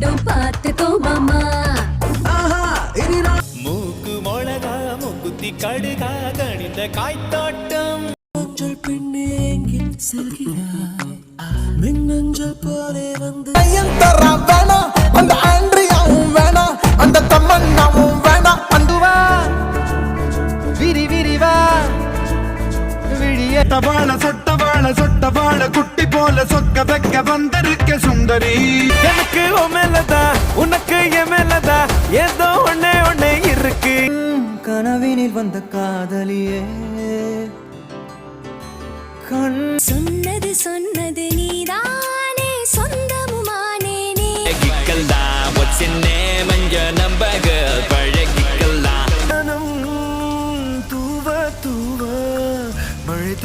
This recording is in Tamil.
கூடும் பார்த்துக்கோ மாமா. மூக்கு மொளகா முக்குத்தி கடுகா கணிந்த காய்த்தோட்டம் பெண்ணேங்கில் செல்கிறாய் மின்னஞ்சல் போலே வந்து வேணாம் அந்த ஆண்ட்ரியாவும் வேணாம் அந்த தம்மன்னாவும் வேணாம் அந்துவா விரி விரிவா விழிய தபால சொட்டபால குட்டி போல சொக்க வைக்க வந்திருக்க சுந்தரி. எனக்கு உன் மேலதா உனக்கு என் மேலதா ஏதோ ஒன்னே இருக்கு. கனவினில் வந்த காதலியே சொன்னது